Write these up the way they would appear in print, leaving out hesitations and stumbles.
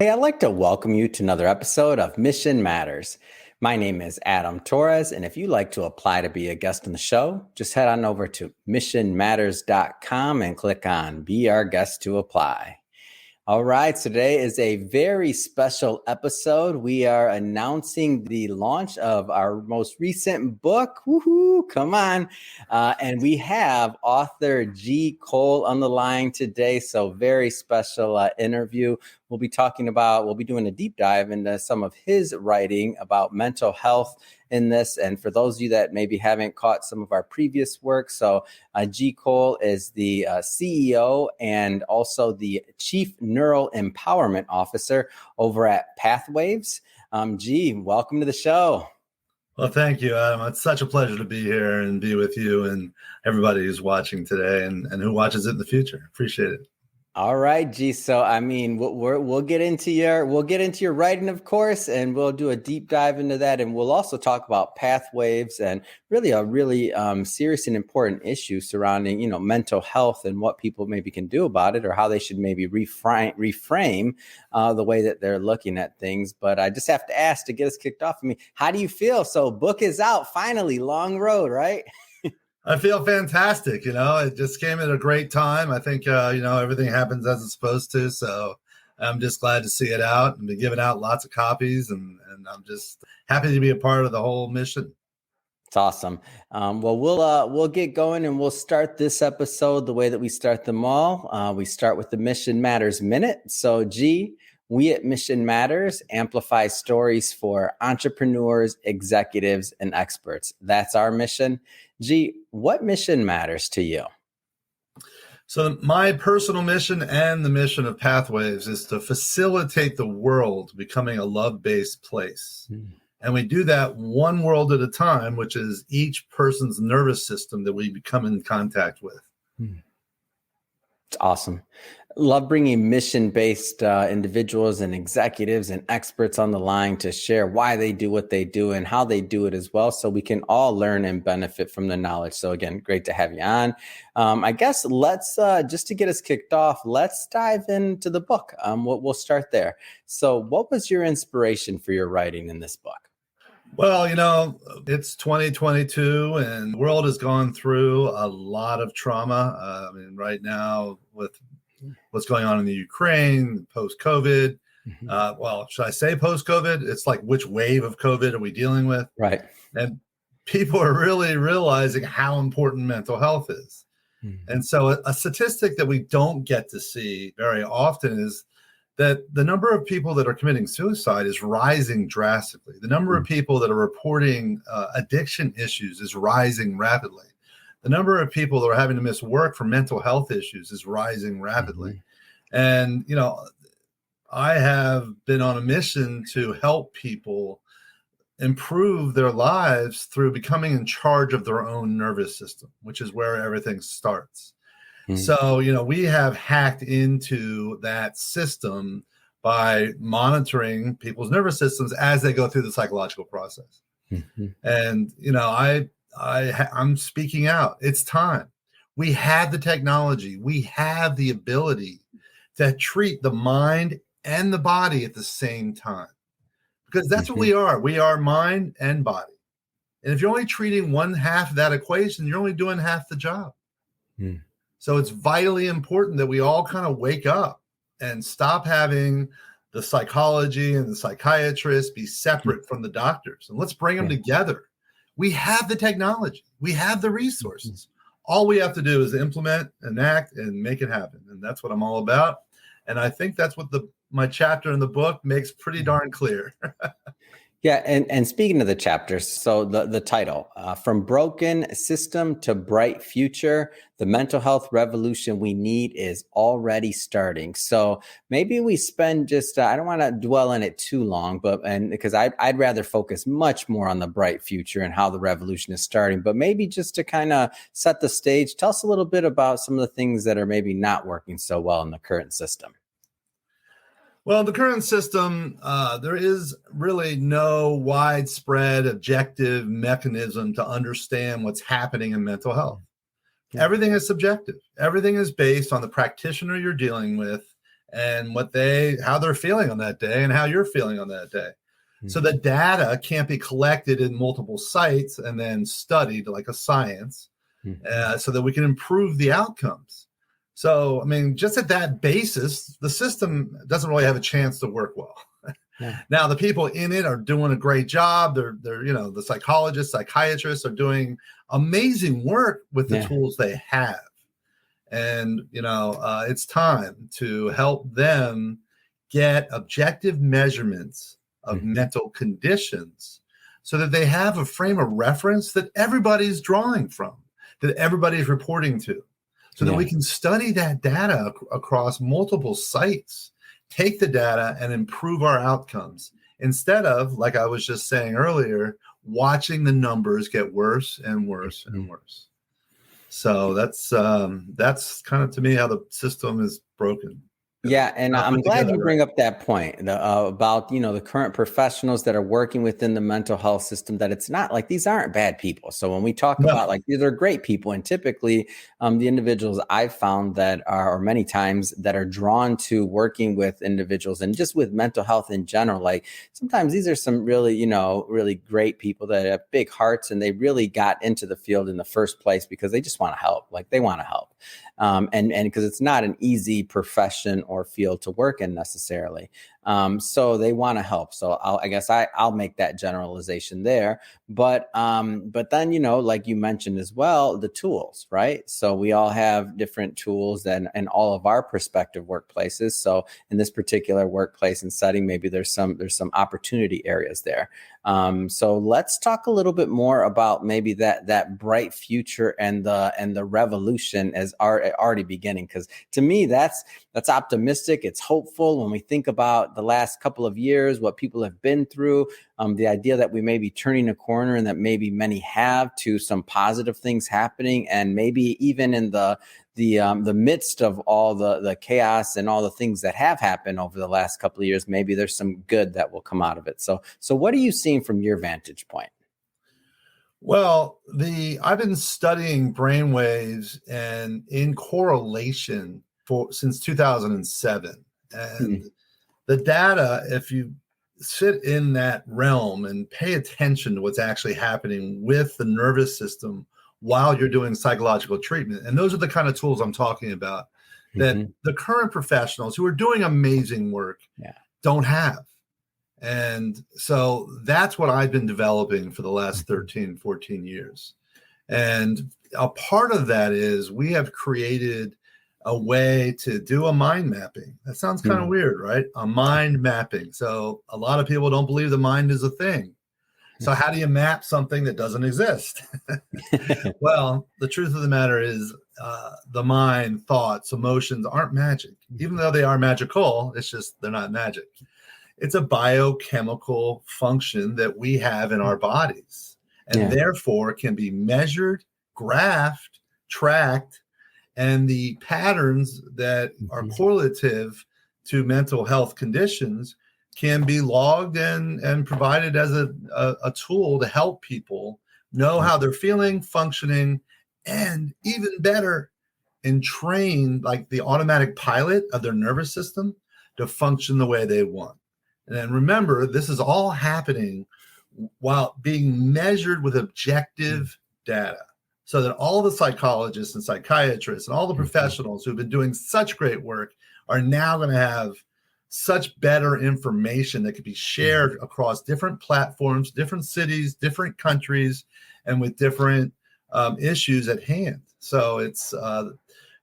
Hey, I'd like to welcome you to another episode of Mission Matters. My name is Adam Torres, and if you'd like to apply to be a guest on the show, just head on over to missionmatters.com and click on Be Our Guest to apply. All right, so today is a very special episode. We are announcing the launch of our most recent book. Woohoo, come on. And we have author G. Cole on the line today. So very special interview. We'll be doing a deep dive into some of his writing about mental health in this. And for those of you that maybe haven't caught some of our previous work, so G. Cole is the CEO and also the Chief Neural Empowerment Officer over at Pathwaves. G, welcome to the show. Well, thank you, Adam. It's such a pleasure to be here and be with you and everybody who's watching today and who watches it in the future. Appreciate it. All right, G. So, I mean, we'll get into your writing, of course, and we'll do a deep dive into that, and we'll also talk about Pathwaves and really a serious and important issue surrounding mental health and what people maybe can do about it, or how they should maybe reframe the way that they're looking at things. But I just have to ask to get us kicked off. I mean, how do you feel? So, book is out finally. Long road, right? I feel fantastic. It just came at a great time. I think, everything happens as it's supposed to. So I'm just glad to see it out and been giving out lots of copies. And I'm just happy to be a part of the whole mission. It's awesome. Well, we'll get going and we'll start this episode the way that we start them all. We start with the Mission Matters Minute. So, G, we at Mission Matters amplify stories for entrepreneurs, executives, and experts. That's our mission. G, what mission matters to you? So my personal mission and the mission of Pathwaves is to facilitate the world becoming a love-based place. And we do that one world at a time, which is each person's nervous system that we become in contact with. It's awesome. Love bringing mission-based individuals and executives and experts on the line to share why they do what they do and how they do it as well, so we can all learn and benefit from the knowledge. So again, great to have you on. I guess let's, just to get us kicked off, let's dive into the book. We'll start there. So what was your inspiration for your writing in this book? Well, it's 2022 and the world has gone through a lot of trauma. Right now with what's going on in the Ukraine, post-COVID. Well, should I say post-COVID? It's like, which wave of COVID are we dealing with? Right. And people are really realizing how important mental health is. And so a statistic that we don't get to see very often is that the number of people that are committing suicide is rising drastically. The number of people that are reporting addiction issues is rising rapidly. The number of people that are having to miss work for mental health issues is rising rapidly. And, I have been on a mission to help people improve their lives through becoming in charge of their own nervous system, which is where everything starts. So, we have hacked into that system by monitoring people's nervous systems as they go through the psychological process. And, I'm speaking out. It's time. We have the technology. We have the ability to treat the mind and the body at the same time, because that's what we are. We are mind and body. And if you're only treating one half of that equation, you're only doing half the job. So it's vitally important that we all kind of wake up and stop having the psychology and the psychiatrists be separate from the doctors, and let's bring them together. We have the technology. We have the resources. All we have to do is implement, enact, and make it happen. And that's what I'm all about. And I think that's what my chapter in the book makes pretty darn clear. Yeah, and speaking of the chapters, so the title, From Broken System to Bright Future, the mental health revolution we need is already starting. So maybe we spend just, I don't want to dwell on it too long, because I'd rather focus much more on the bright future and how the revolution is starting. But maybe just to kind of set the stage, tell us a little bit about some of the things that are maybe not working so well in the current system. Well, the current system, there is really no widespread objective mechanism to understand what's happening in mental health. Everything is subjective. Everything is based on the practitioner you're dealing with and how they're feeling on that day and how you're feeling on that day. So the data can't be collected in multiple sites and then studied like a science, so that we can improve the outcomes. So, I mean, just at that basis, the system doesn't really have a chance to work well. Yeah. Now, the people in it are doing a great job. They're the psychologists, psychiatrists are doing amazing work with the tools they have. And, it's time to help them get objective measurements of mental conditions so that they have a frame of reference that everybody's drawing from, that everybody's reporting to, so that we can study that data across multiple sites, take the data and improve our outcomes instead of, like I was just saying earlier, watching the numbers get worse and worse and worse. So that's kind of, to me, how the system is broken. Yeah, and I'm glad you bring up that point about, the current professionals that are working within the mental health system, that it's not like these aren't bad people. So when we talk about like, these are great people, and typically the individuals I've found that are, or many times that are drawn to working with individuals and just with mental health in general, like sometimes these are some really, really great people that have big hearts, and they really got into the field in the first place because they just want to help. Like they want to help. And because it's not an easy profession or field to work in necessarily. So they want to help. So I guess I'll make that generalization there. But then, like you mentioned as well, the tools, right? So we all have different tools in all of our prospective workplaces. So in this particular workplace and setting, maybe there's some opportunity areas there. So let's talk a little bit more about maybe that bright future and the revolution as already beginning. Because to me, that's optimistic. It's hopeful when we think about the last couple of years, what people have been through, the idea that we may be turning a corner, and that maybe many have, to some positive things happening, and maybe even in the midst of all the chaos and all the things that have happened over the last couple of years, maybe there's some good that will come out of it. So what are you seeing from your vantage point? Well, I've been studying brainwaves and in correlation since 2007, and the data, if you sit in that realm and pay attention to what's actually happening with the nervous system while you're doing psychological treatment. And those are the kind of tools I'm talking about that the current professionals who are doing amazing work don't have. And so that's what I've been developing for the last 13, 14 years. And a part of that is we have created a way to do a mind mapping. That sounds kind of weird, right? A mind mapping. So a lot of people don't believe the mind is a thing. So how do you map something that doesn't exist? Well, the truth of the matter is the mind, thoughts, emotions aren't magic. Even though they are magical, it's just they're not magic. It's a biochemical function that we have in our bodies, and therefore can be measured, graphed, tracked, and the patterns that are correlative to mental health conditions can be logged and provided as a tool to help people know how they're feeling, functioning, and even better, and train like the automatic pilot of their nervous system to function the way they want. And then remember, this is all happening while being measured with objective data, so that all the psychologists and psychiatrists and all the professionals who've been doing such great work are now going to have such better information that could be shared across different platforms, different cities, different countries, and with different issues at hand. So it's,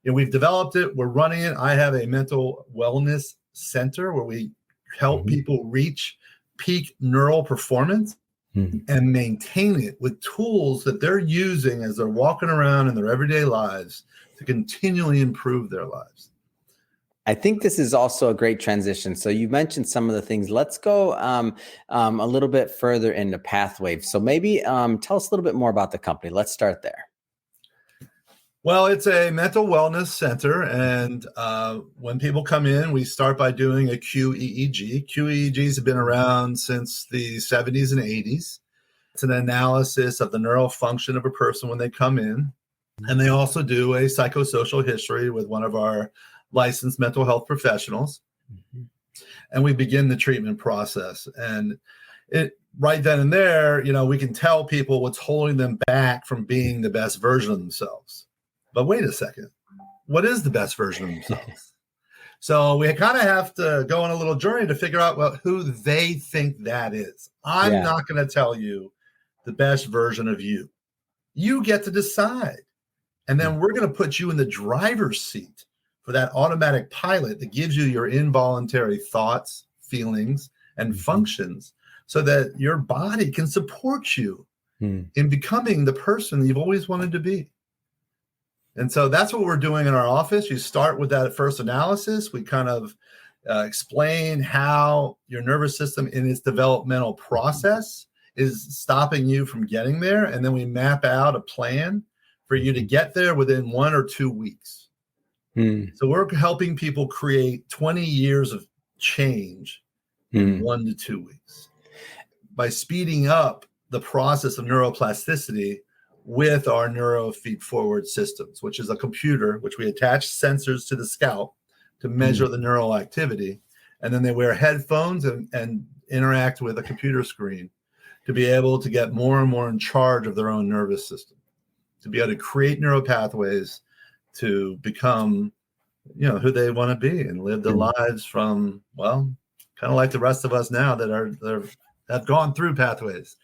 we've developed it. We're running it. I have a mental wellness center where we help people reach peak neural performance and maintain it with tools that they're using as they're walking around in their everyday lives to continually improve their lives. I think this is also a great transition. So you mentioned some of the things. Let's go a little bit further into Pathwave. So maybe tell us a little bit more about the company. Let's start there. Well, it's a mental wellness center, and when people come in, we start by doing a QEEG. QEEGs have been around since the 70s and 80s. It's an analysis of the neural function of a person when they come in, and they also do a psychosocial history with one of our licensed mental health professionals, and we begin the treatment process. And it right then and there, we can tell people what's holding them back from being the best version of themselves. But wait a second, what is the best version of themselves? So we kind of have to go on a little journey to figure out who they think that is. I'm not going to tell you the best version of you. You get to decide. And then we're going to put you in the driver's seat for that automatic pilot that gives you your involuntary thoughts, feelings, and functions so that your body can support you in becoming the person you've always wanted to be. And so that's what we're doing in our office. You start with that first analysis. We kind of explain how your nervous system in its developmental process is stopping you from getting there. And then we map out a plan for you to get there within 1 or 2 weeks. So we're helping people create 20 years of change in 1 to 2 weeks by speeding up the process of neuroplasticity with our neurofeed forward systems, which is a computer, which we attach sensors to the scalp to measure the neural activity. And then they wear headphones and interact with a computer screen to be able to get more and more in charge of their own nervous system, to be able to create neural pathways to become, who they want to be and live their lives from, kind of like the rest of us now that have gone through pathways.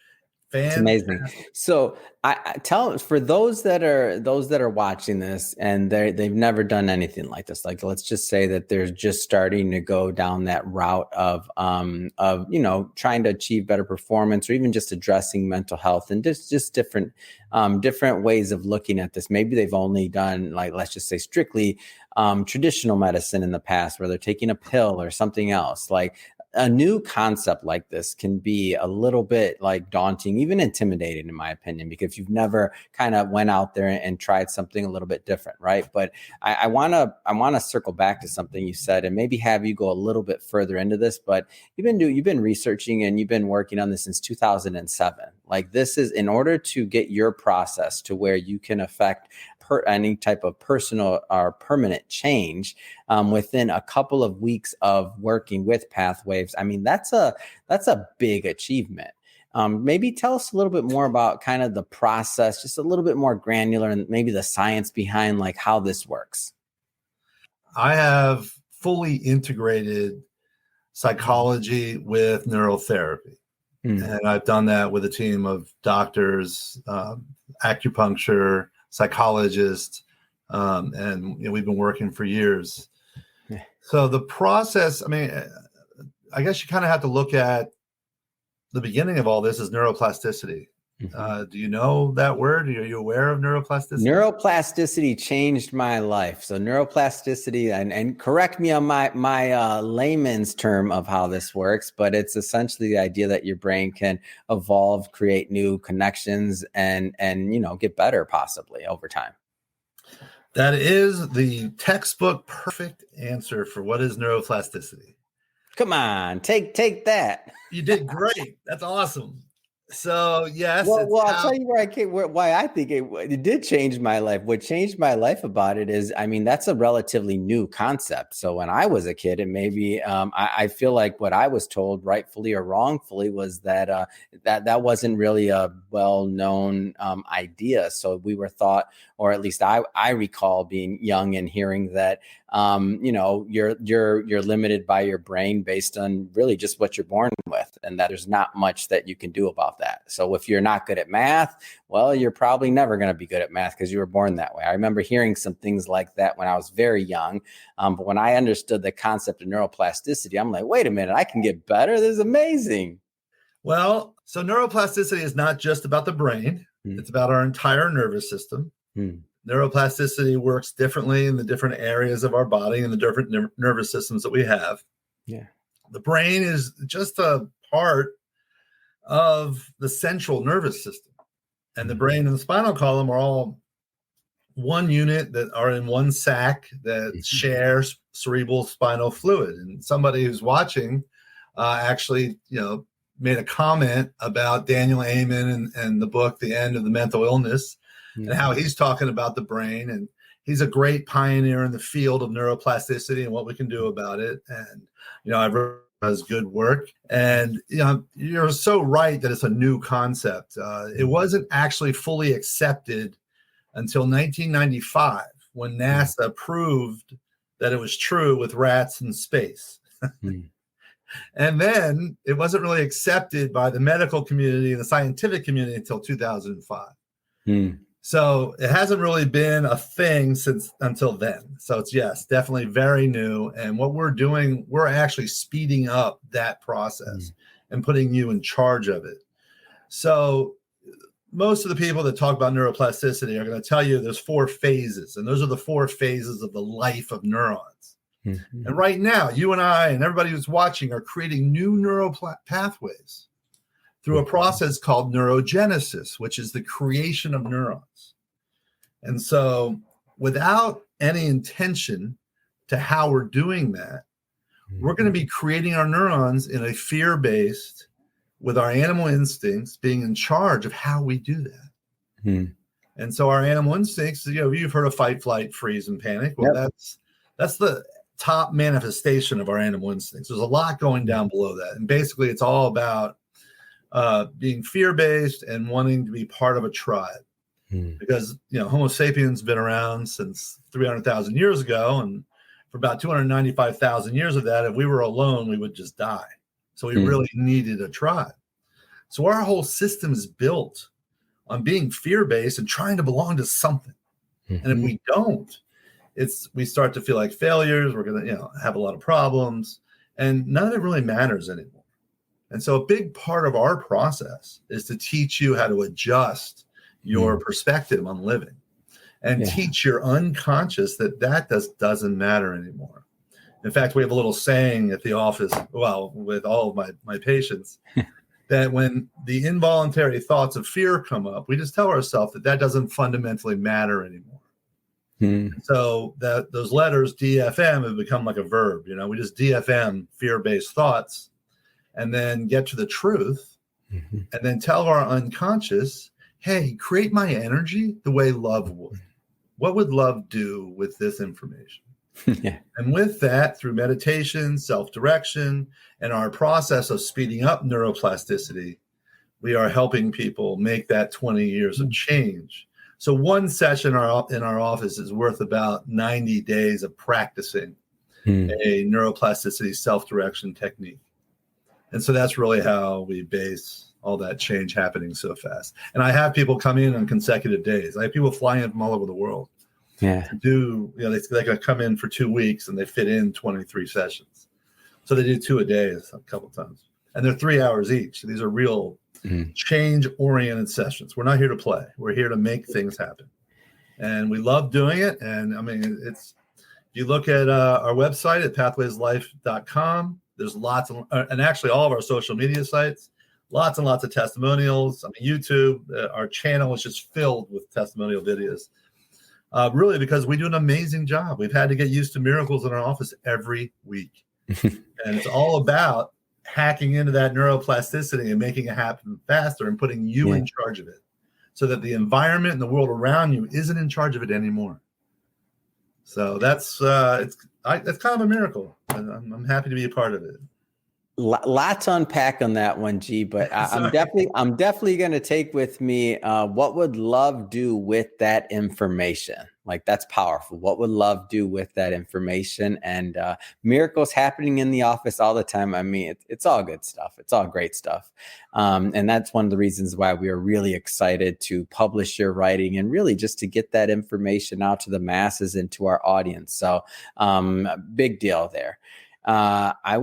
It's amazing. So I tell for those that are watching this and they've never done anything like this. Like, let's just say that they're just starting to go down that route of trying to achieve better performance or even just addressing mental health and just different ways of looking at this. Maybe they've only done, like, let's just say strictly traditional medicine in the past where they're taking a pill or something else. Like, a new concept like this can be a little bit like daunting, even intimidating, in my opinion, because you've never kind of went out there and tried something a little bit different, right? But I want to circle back to something you said and maybe have you go a little bit further into this. But you've been researching and you've been working on this since 2007. Like, this is in order to get your process to where you can affect any type of personal or permanent change within a couple of weeks of working with Pathwaves. I mean, that's a big achievement. Maybe tell us a little bit more about kind of the process, just a little bit more granular, and maybe the science behind like how this works. I have fully integrated psychology with neurotherapy. And I've done that with a team of doctors, acupuncture, psychologists, and we've been working for years. Yeah. So the process, I guess you kind of have to look at the beginning of all this is neuroplasticity. Do you know that word? Are you aware of neuroplasticity? Neuroplasticity changed my life. So neuroplasticity, and correct me on my layman's term of how this works, but it's essentially the idea that your brain can evolve, create new connections, and get better possibly over time. That is the textbook perfect answer for what is neuroplasticity. Come on, take that. You did great. That's awesome. So yes, well, I'll tell you why I think it did change my life. What changed my life about it is, that's a relatively new concept. So when I was a kid, and maybe I feel like what I was told, rightfully or wrongfully, was that that wasn't really a well-known idea. So we were taught, or at least I recall being young and hearing that you're limited by your brain based on really just what you're born with, and that there's not much that you can do about that. So if you're not good at math, well, you're probably never going to be good at math because you were born that way. I remember hearing some things like that when I was very young. But when I understood the concept of neuroplasticity, I'm like, wait a minute, I can get better. This is amazing. Well, so neuroplasticity is not just about the brain. It's about our entire nervous system. Neuroplasticity works differently in the different areas of our body and the different nervous systems that we have. Yeah. The brain is just a part of the central nervous system. And the brain and the spinal column are all one unit that are in one sac that shares cerebral spinal fluid. And somebody who's watching actually, made a comment about Daniel Amen and the book, The End of the Mental Illness, and how he's talking about the brain. And he's a great pioneer in the field of neuroplasticity and what we can do about it. And, I've read his good work. And, you're so right that it's a new concept. It wasn't actually fully accepted until 1995 when NASA proved that it was true with rats in space. And then it wasn't really accepted by the medical community and the scientific community until 2005. So it hasn't really been a thing until then. So it's, yes, definitely very new. And what we're doing, we're actually speeding up that process and putting you in charge of it. So most of the people that talk about neuroplasticity are going to tell you there's 4 phases, and those are the 4 phases of the life of neurons. And right now, you and I and everybody who's watching are creating new neural pathways through a process called neurogenesis, which is the creation of neurons. And so without any intention to how we're doing that, we're going to be creating our neurons in a fear-based, with our animal instincts being in charge of how we do that. And so our animal instincts, you've heard of fight, flight, freeze, and panic. Well, that's the top manifestation of our animal instincts. There's a lot going down below that. And basically it's all about being fear-based and wanting to be part of a tribe. Because, Homo sapiens been around since 300,000 years ago. And for about 295,000 years of that, if we were alone, we would just die. So we really needed a tribe. So our whole system is built on being fear-based and trying to belong to something. And if we don't, we start to feel like failures. We're going to, have a lot of problems, and none of it really matters anymore. And so a big part of our process is to teach you how to adjust your perspective on living and teach your unconscious that doesn't matter anymore. In fact, we have a little saying at the office, with all of my patients, that when the involuntary thoughts of fear come up, we just tell ourselves that doesn't fundamentally matter anymore. So that those letters DFM have become like a verb. We just DFM fear-based thoughts and then get to the truth and then tell our unconscious, hey, create my energy the way love would. What would love do with this information? And with that, through meditation, self-direction, and our process of speeding up neuroplasticity, we are helping people make that 20 years of change. So one session in our office is worth about 90 days of practicing a neuroplasticity self-direction technique. And so that's really how we base all that change happening so fast. And I have people come in on consecutive days. I have people fly in from all over the world. They come in for 2 weeks and they fit in 23 sessions. So they do 2 a day a couple times. And they're 3 hours each. These are real change-oriented sessions. We're not here to play. We're here to make things happen. And we love doing it. And if you look at our website at pathwayslife.com, there's lots of, and actually all of our social media sites, lots and lots of testimonials. YouTube, our channel is just filled with testimonial videos. Really, because we do an amazing job. We've had to get used to miracles in our office every week. And it's all about hacking into that neuroplasticity and making it happen faster and putting you in charge of it so that the environment and the world around you isn't in charge of it anymore. So that's kind of a miracle. And I'm happy to be a part of it. Lots to unpack on that one, G, but I'm definitely going to take with me what would love do with that information? Like, that's powerful. What would love do with that information? And miracles happening in the office all the time. It's all good stuff. It's all great stuff. And that's one of the reasons why we are really excited to publish your writing and really just to get that information out to the masses and to our audience. So big deal there. I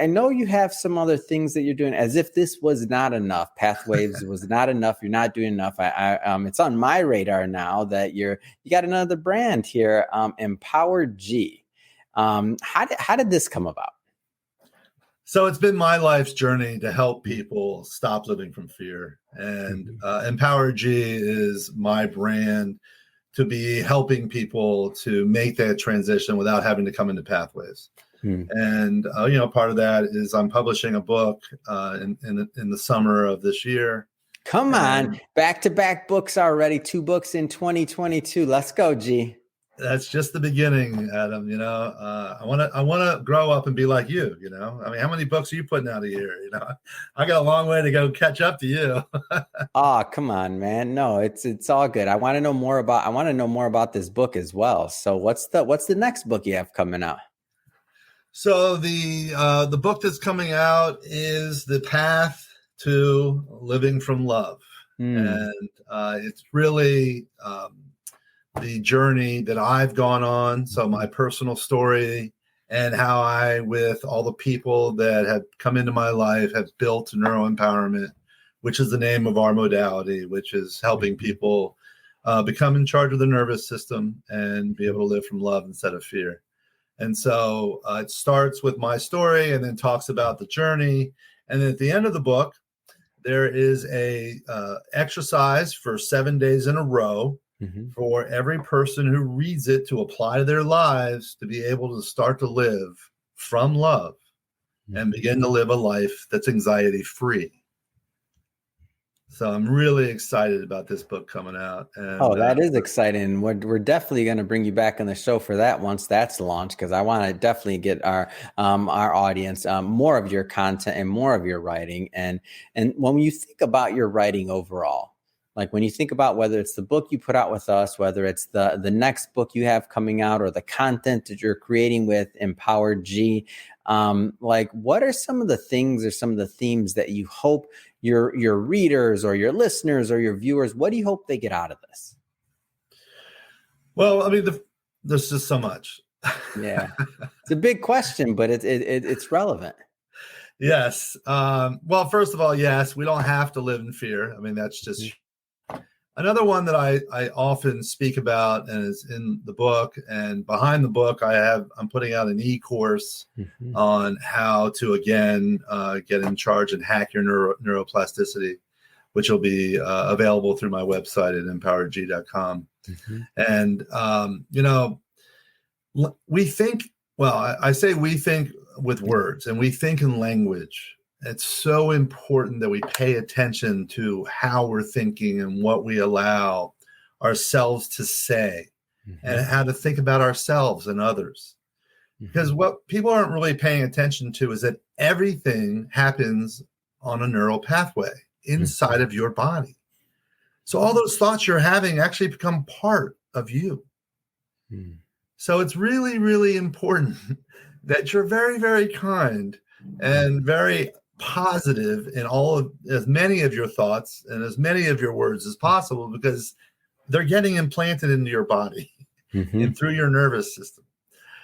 know you have some other things that you're doing, as if this was not enough. Pathways was not enough. You're not doing enough. It's on my radar now that you got another brand here, Empowered G. How did this come about? So it's been my life's journey to help people stop living from fear. And Empowered G is my brand to be helping people to make that transition without having to come into Pathways. And, part of that is I'm publishing a book in the summer of this year. Come on, back-to-back books already, 2 books in 2022. Let's go, G. That's just the beginning, Adam. I want to grow up and be like you. I mean, how many books are you putting out a year? I got a long way to go catch up to you. Oh, come on, man. No, it's all good. I want to know more about this book as well. So what's the next book you have coming out? So the book that's coming out is The Path to Living from Love. And it's really the journey that I've gone on. So my personal story and how I, with all the people that have come into my life, have built neuroempowerment, which is the name of our modality, which is helping people become in charge of the nervous system and be able to live from love instead of fear. And so it starts with my story and then talks about the journey. And then at the end of the book, there is a exercise for 7 days in a row for every person who reads it to apply to their lives to be able to start to live from love and begin to live a life that's anxiety free. So I'm really excited about this book coming out. And, that is exciting. We're definitely going to bring you back on the show for that once that's launched, because I want to definitely get our audience more of your content and more of your writing. And when you think about your writing overall, like when you think about whether it's the book you put out with us, whether it's the next book you have coming out, or the content that you're creating with Empowered G, like what are some of the things or some of the themes that you hope your readers or your listeners or your viewers, what do you hope they get out of this? Well, I mean, there's just so much. Yeah, it's a big question, but it's relevant. Yes. Well, first of all, yes, we don't have to live in fear. I mean, that's just another one that I often speak about, and is in the book. And behind the book, I'm putting out an e-course on how to, again, get in charge and hack your neuroplasticity, which will be available through my website at empoweredg.com. And, we think, I say we think with words, and we think in language. It's so important that we pay attention to how we're thinking and what we allow ourselves to say and how to think about ourselves and others. Because what people aren't really paying attention to is that everything happens on a neural pathway inside of your body. So all those thoughts you're having actually become part of you. So it's really, really important that you're very, very kind and very positive in as many of your thoughts and as many of your words as possible, because they're getting implanted into your body and through your nervous system.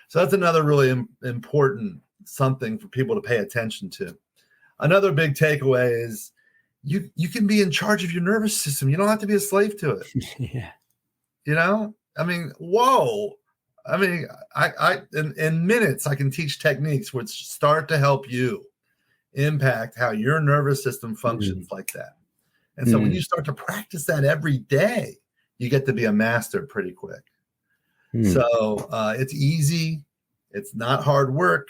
So that's another really important something for people to pay attention to. Another big takeaway is you can be in charge of your nervous system. You don't have to be a slave to it. I mean, whoa. I mean, I in minutes I can teach techniques which start to help you impact how your nervous system functions like that. And so when you start to practice that every day, you get to be a master pretty quick. So it's easy. It's not hard work.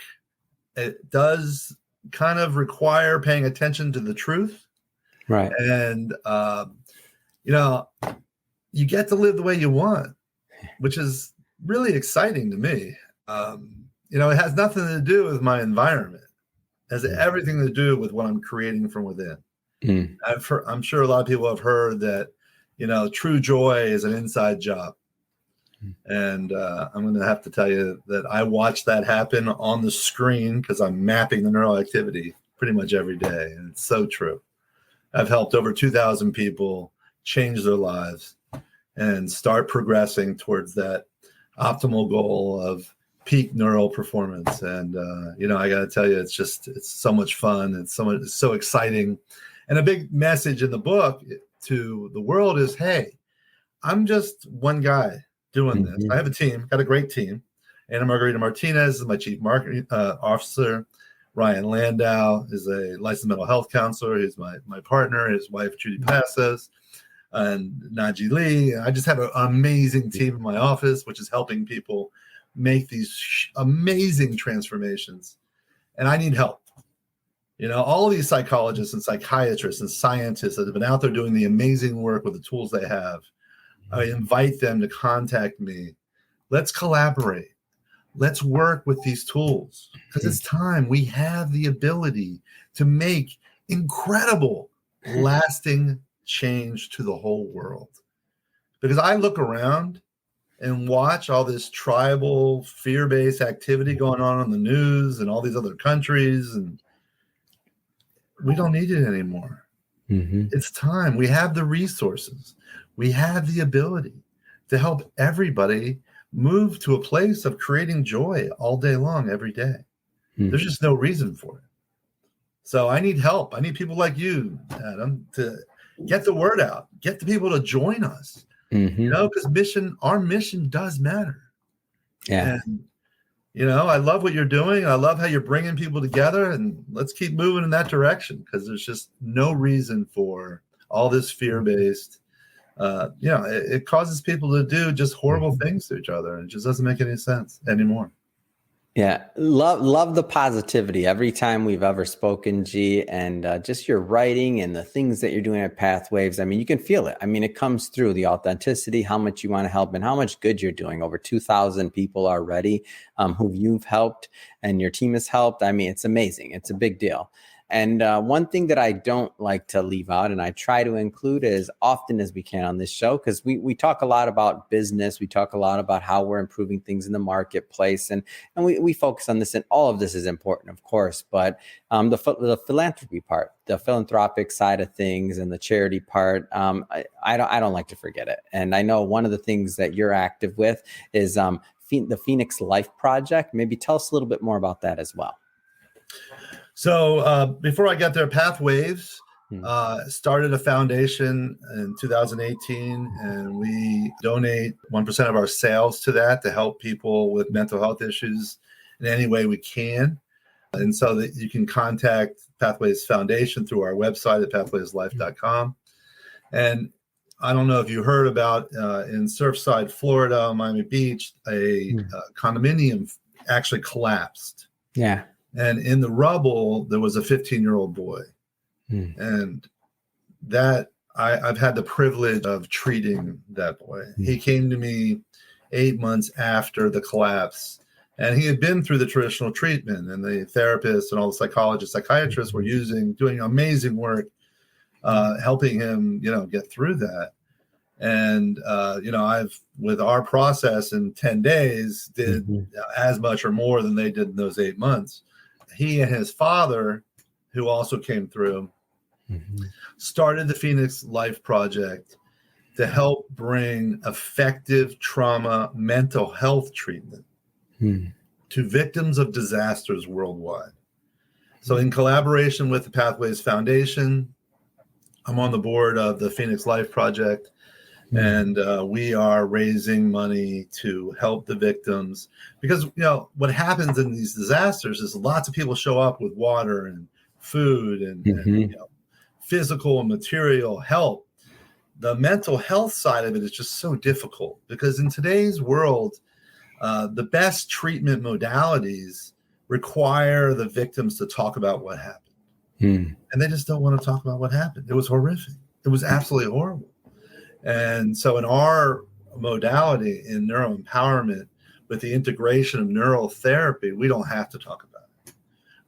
It does kind of require paying attention to the truth. Right. And, you get to live the way you want, which is really exciting to me. It has nothing to do with my environment. Has everything to do with what I'm creating from within. I'm sure a lot of people have heard that, true joy is an inside job. And I'm going to have to tell you that I watch that happen on the screen because I'm mapping the neural activity pretty much every day. And it's so true. I've helped over 2,000 people change their lives and start progressing towards that optimal goal of peak neural performance. And I got to tell you, it's so much fun. It's so exciting. And a big message in the book to the world is, hey, I'm just one guy doing this. I have a team, got a great team. Ana Margarita Martinez is my chief marketing officer. Ryan Landau is a licensed mental health counselor. He's my partner. His wife, Judy Passes, and Naji Lee. I just have an amazing team in my office, which is helping people make these amazing transformations. And I need help. All of these psychologists and psychiatrists and scientists that have been out there doing the amazing work with the tools they have, I invite them to contact me. Let's collaborate. Let's work with these tools because it's time. We have the ability to make incredible, lasting change to the whole world. Because I look around and watch all this tribal, fear-based activity going on the news and all these other countries, and we don't need it anymore. It's time. We have the resources. We have the ability to help everybody move to a place of creating joy all day long, every day. There's just no reason for it. So I need help. I need people like you, Adam, to get the word out, get the people to join us, because our mission does matter. Yeah. And, I love what you're doing. I love how you're bringing people together, and let's keep moving in that direction because there's just no reason for all this fear-based. It causes people to do just horrible things to each other, and it just doesn't make any sense anymore. Yeah. Love the positivity every time we've ever spoken, G, and just your writing and the things that you're doing at Pathwaves. I mean, you can feel it. I mean, it comes through the authenticity, how much you want to help and how much good you're doing. Over 2,000 people already who you've helped and your team has helped. I mean, it's amazing. It's a big deal. And one thing that I don't like to leave out, and I try to include as often as we can on this show, because we talk a lot about business. We talk a lot about how we're improving things in the marketplace. And we focus on this, and all of this is important, of course. But the philanthropy part, the philanthropic side of things and the charity part, I don't like to forget it. And I know one of the things that you're active with is the Phoenix Life Project. Maybe tell us a little bit more about that as well. So before I got there, Pathwaves started a foundation in 2018, and we donate 1% of our sales to that to help people with mental health issues in any way we can. And so that you can contact Pathwaves Foundation through our website at pathwaveslife.com. And I don't know if you heard about in Surfside, Florida, Miami Beach, a condominium actually collapsed. Yeah. And in the rubble, there was a 15-year-old boy. And that I've had the privilege of treating that boy. He came to me 8 months after the collapse, and he had been through the traditional treatment, and the therapists and all the psychologists, psychiatrists were doing amazing work, helping him, get through that. And, I've, with our process in 10 days, did as much or more than they did in those 8 months. He and his father, who also came through, started the Phoenix Life Project to help bring effective trauma mental health treatment to victims of disasters worldwide. So in collaboration with the Pathwaves Foundation, I'm on the board of the Phoenix Life Project. And we are raising money to help the victims because, what happens in these disasters is lots of people show up with water and food and physical and material help. The mental health side of it is just so difficult because in today's world, the best treatment modalities require the victims to talk about what happened. And they just don't want to talk about what happened. It was horrific. It was absolutely horrible. And so in our modality in neuroempowerment, with the integration of neural therapy, we don't have to talk about it.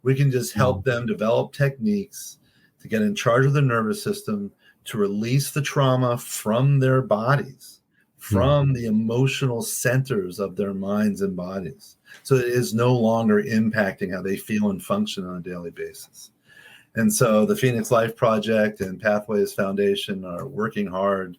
We can just help them develop techniques to get in charge of the nervous system, to release the trauma from their bodies, from the emotional centers of their minds and bodies. So it is no longer impacting how they feel and function on a daily basis. And so the Phoenix Life Project and Pathwaves Foundation are working hard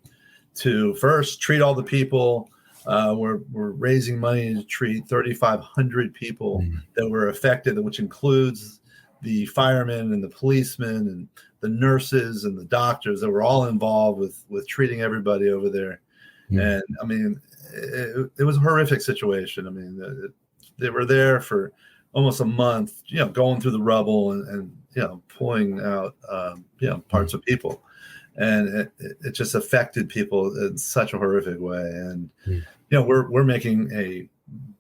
to first treat all the people. We're raising money to treat 3,500 people that were affected, which includes the firemen and the policemen and the nurses and the doctors that were all involved with treating everybody over there. And I mean, it was a horrific situation. I mean, they were there for almost a month, going through the rubble and pulling out, parts of people. And it just affected people in such a horrific way. And, we're making a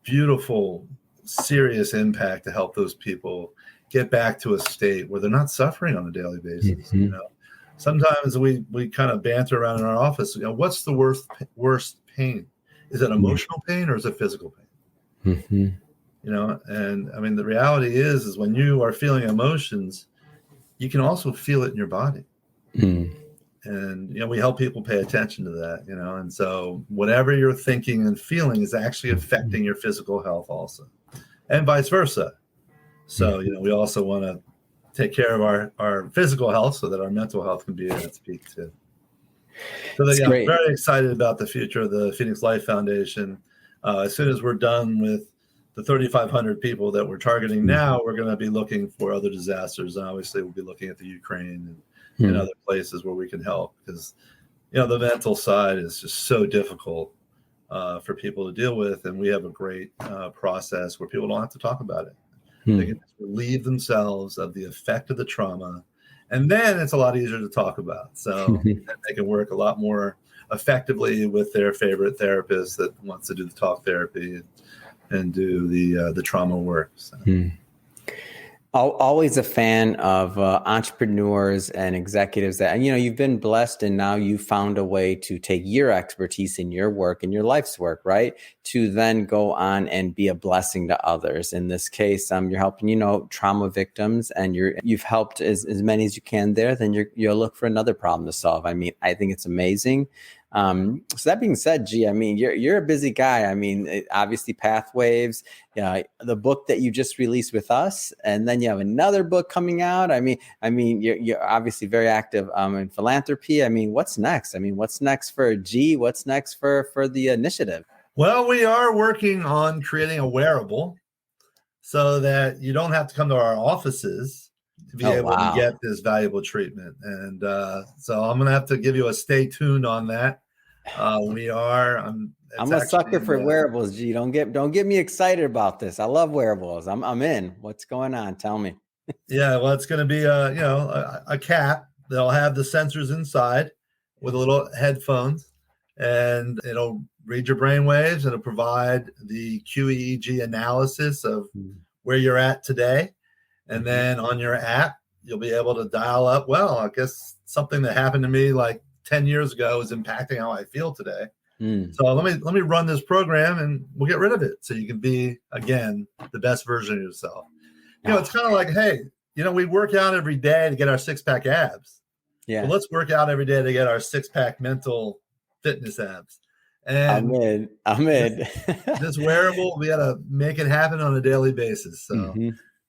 beautiful, serious impact to help those people get back to a state where they're not suffering on a daily basis. Sometimes we kind of banter around in our office, what's the worst pain? Is it emotional pain or is it physical pain? Mm-hmm. You know, and I mean, the reality is when you are feeling emotions, you can also feel it in your body. Mm. And, you know, we help people pay attention to that, you know, and so whatever you're thinking and feeling is actually affecting your physical health also, and vice versa. So, you know, we also want to take care of our physical health so that our mental health can be at its peak too. So That's yeah, great. very excited about the future of the Phoenix Life Foundation. As soon as we're done with the 3,500 people that we're targeting now, we're going to be looking for other disasters. And obviously, we'll be looking at the Ukraine and other places where we can help, because, you know, the mental side is just so difficult for people to deal with. And we have a great process where people don't have to talk about it. They can just relieve themselves of the effect of the trauma. And then it's a lot easier to talk about. So they can work a lot more effectively with their favorite therapist that wants to do the talk therapy and do the trauma work. So. Always a fan of entrepreneurs and executives that, you know, you've been blessed and now you found a way to take your expertise in your work and your life's work, right, to then go on and be a blessing to others. In this case, you're helping, you know, trauma victims, and you've helped as many as you can there. Then you'll look for another problem to solve. I mean, I think it's amazing. So that being said, G, I mean, you're a busy guy. I mean, obviously Pathwaves, the book that you just released with us, and then you have another book coming out. I mean, you're obviously very active in philanthropy. I mean, what's next? I mean, what's next for G? What's next for the initiative? Well, we are working on creating a wearable so that you don't have to come to our offices to be able to get this valuable treatment. And so I'm going to have to give you a stay tuned on that. I'm a sucker for wearables, G. Don't get me excited about this. I love wearables. I'm in. What's going on? Tell me. Yeah, well, it's going to be a cap that'll have the sensors inside with a little headphones, and it'll read your brain waves, and it'll provide the QEEG analysis of where you're at today. And then on your app, you'll be able to dial up, well, I guess something that happened to me like 10 years ago is impacting how I feel today. So let me run this program and we'll get rid of it so you can be, again, the best version of yourself. You know, it's kind of like, hey, you know, we work out every day to get our six-pack abs. Yeah. Well, let's work out every day to get our six-pack mental fitness abs. And I'm in. This wearable, we got to make it happen on a daily basis. So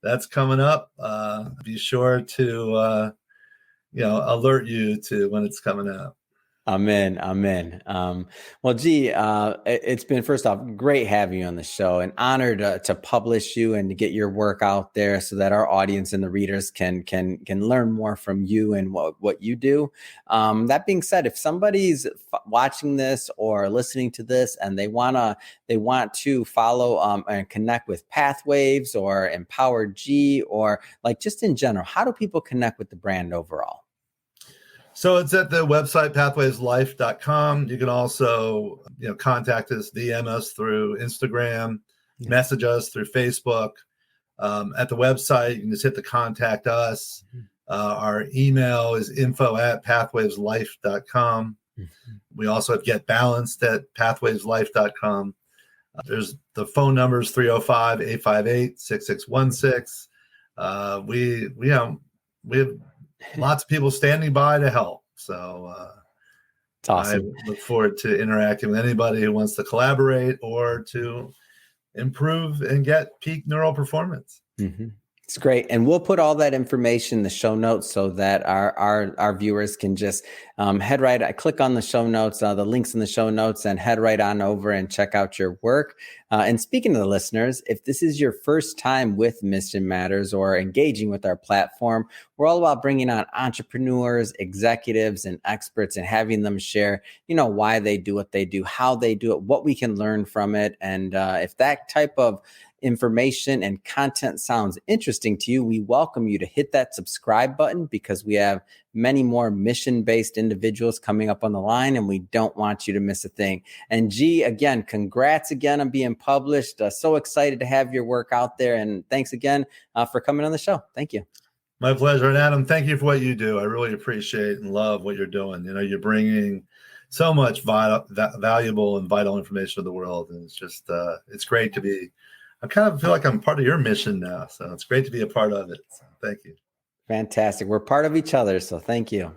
that's coming up. Be sure to, alert you to when it's coming out. I'm in. Well, G, it's been, first off, great having you on the show, an honor to publish you and to get your work out there so that our audience and the readers can learn more from you and what you do. That being said, if somebody's watching this or listening to this and they want to follow and connect with Pathwaves or Empower G, or like just in general, how do people connect with the brand overall? So it's at the website, pathwaveslife.com. You can also, contact us, DM us through Instagram, message us through Facebook. At the website, you can just hit the contact us. Our email is info@pathwaveslife.com. We also have Get Balanced at pathwaveslife.com. There's the phone numbers 305-858-6616. We have lots of people standing by to help. So it's awesome. I look forward to interacting with anybody who wants to collaborate or to improve and get peak neural performance. It's great. And we'll put all that information in the show notes so that our viewers can just click on the show notes, the links in the show notes, and head right on over and check out your work. And speaking to the listeners, if this is your first time with Mission Matters or engaging with our platform, we're all about bringing on entrepreneurs, executives, and experts and having them share, why they do what they do, how they do it, what we can learn from it. And if that type of information and content sounds interesting to you, we welcome you to hit that subscribe button, because we have many more mission-based individuals coming up on the line, and we don't want you to miss a thing. And G, again, congrats again on being published. So excited to have your work out there. And thanks again for coming on the show. Thank you. My pleasure. And Adam, thank you for what you do. I really appreciate and love what you're doing. You're bringing so much valuable and vital information to the world. And it's just, it's great to be, I kind of feel like I'm part of your mission now. So it's great to be a part of it. So thank you. Fantastic. We're part of each other. So thank you.